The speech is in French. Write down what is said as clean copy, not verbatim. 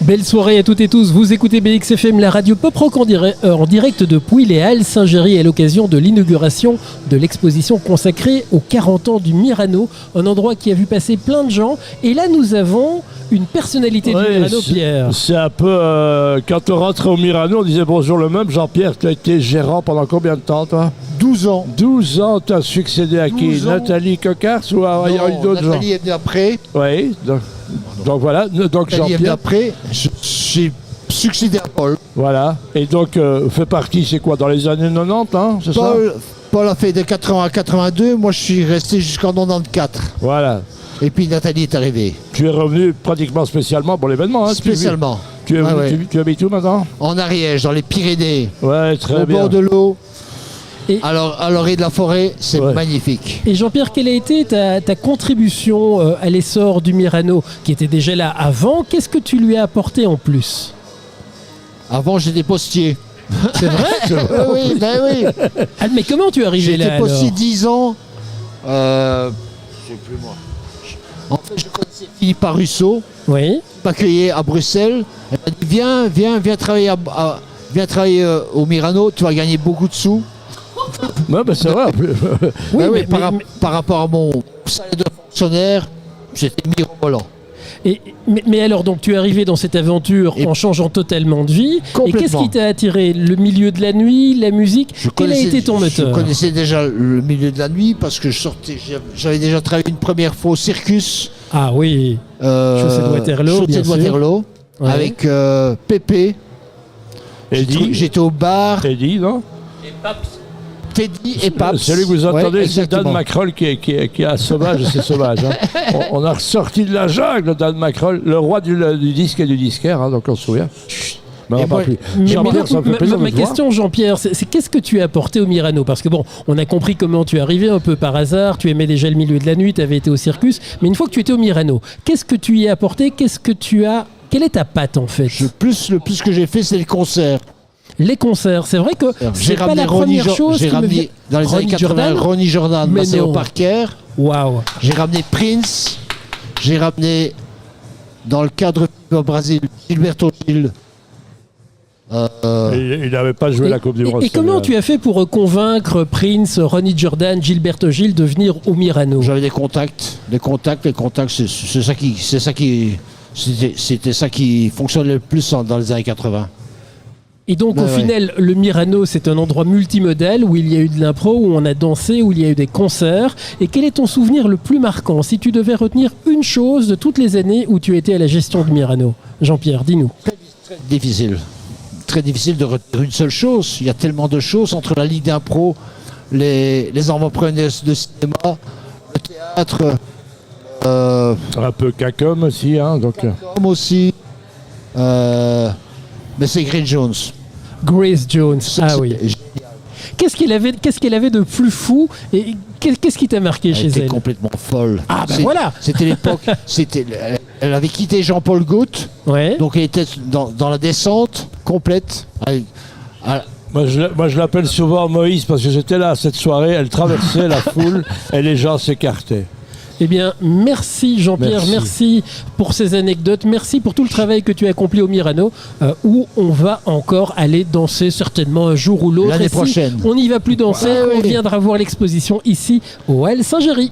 Belle soirée à toutes et tous, vous écoutez BXFM, la radio pop rock en direct de Pouille et Halles Saint-Géry à l'occasion de l'inauguration de l'exposition consacrée aux 40 ans du Myrano, un endroit qui a vu passer plein de gens. Et là nous avons une personnalité du Myrano, Pierre. C'est un peu, quand on rentrait au Myrano, on disait bonjour le même. Jean-Pierre, tu as été gérant pendant combien de temps, toi? 12 ans. 12 ans, tu as succédé à qui? Nathalie Coquart ou à d'autres gens? Nathalie est venue après. Oui, donc voilà, donc Nathalie est venue Jean-Pierre. après, j'ai succédé à Paul. Voilà, et donc fait partie, c'est quoi, dans les années 90, hein, c'est ça? Paul a fait de 80 à 82, moi je suis resté jusqu'en 94. Voilà. Et puis Nathalie est arrivée. Tu es revenu pratiquement spécialement pour l'événement, hein? Spécialement. Tu habites où maintenant? En Ariège, dans les Pyrénées. Ouais, très au bien. bord de l'eau. Et alors, à l'orée de la forêt, c'est magnifique. Et Jean-Pierre, quelle a été ta contribution à l'essor du Myrano, qui était déjà là avant? Qu'est-ce que tu lui as apporté en plus? Avant, j'étais postier. C'est vrai? Oui, ben oui. Ah, mais comment tu es arrivé là J'étais postier alors? 10 ans. Je sais plus moi. En fait, je connaissais Philippe Rousseau. Oui. M'accueillait à Bruxelles. Elle m'a dit viens travailler, viens travailler au Myrano, tu vas gagner beaucoup de sous. Ouais, ben c'est vrai. Oui, oui, par rapport à mon salaire de fonctionnaire, j'étais mirobolant. Mais alors, donc, tu es arrivé dans cette aventure en changeant totalement de vie. Et qu'est-ce qui t'a attiré? Le milieu de la nuit, la musique? Quel a été ton moteur? Je connaissais déjà le milieu de la nuit parce que j'avais déjà travaillé une première fois au Circus. Ah oui. Chaussée de Waterloo, bien sûr. Waterloo, avec Pépé. Eddie. J'étais au bar. Eddie, non? Teddy et Paps. Celui que vous entendez, c'est Dan exactement. McCroll qui est un sauvage, c'est sauvage. Hein. On a ressorti de la jungle Dan McCroll, le roi du disque et du disquaire, hein, donc on se souvient. Mais on Et en parle moi- plus. Mais Jean-Pierre, ça me fait plaisir de ma te voir. question, Jean-Pierre, c'est qu'est-ce que tu as apporté au Myrano? Parce que bon, on a compris comment tu es arrivé un peu par hasard, tu aimais déjà le milieu de la nuit, tu avais été au Circus, mais une fois que tu étais au Myrano, qu'est-ce que tu y as apporté? Quelle est ta patte en fait? Le plus que j'ai fait, c'est les concerts. Les concerts, c'est vrai que c'est pas la première chose qui me vient. Dans les années 80, Ronnie Jordan, Mais passé au non. Parker. Waouh. J'ai ramené Prince. J'ai ramené, dans le cadre au Brésil, Gilberto Gil. Il n'avait pas joué la Coupe du Monde. Et comment tu as fait pour convaincre Prince, Ronnie Jordan, Gilberto Gil de venir au Myrano? J'avais des contacts. Les contacts, c'était ça qui fonctionnait le plus dans les années 80. Et donc au final, le Myrano, c'est un endroit multimodal où il y a eu de l'impro, où on a dansé, où il y a eu des concerts. Et quel est ton souvenir le plus marquant si tu devais retenir une chose de toutes les années où tu étais à la gestion du Myrano? Jean-Pierre, dis-nous. Très difficile. Très difficile de retenir une seule chose. Il y a tellement de choses entre la Ligue d'impro, les entrepreneurs de cinéma, le théâtre, Un peu Cacom aussi, hein, donc. comme aussi. Mais c'est Green Jones. Grace Jones, ah oui. C'est- Qu'est-ce qu'elle avait de plus fou et qu'est-ce qui t'a marqué chez Elle était elle? complètement folle. Ah ben voilà. C'était l'époque. Elle avait quitté Jean-Paul Gaultier, Ouais. donc elle était dans la descente complète. Moi, je l'appelle souvent Moïse parce que j'étais là cette soirée, elle traversait la foule et les gens s'écartaient. Eh bien, merci Jean-Pierre, merci pour ces anecdotes, merci pour tout le travail que tu as accompli au Myrano, où on va encore aller danser certainement un jour ou l'autre. L'année Et si prochaine. on n'y va plus danser, on viendra voir l'exposition ici au Halles Saint-Géry.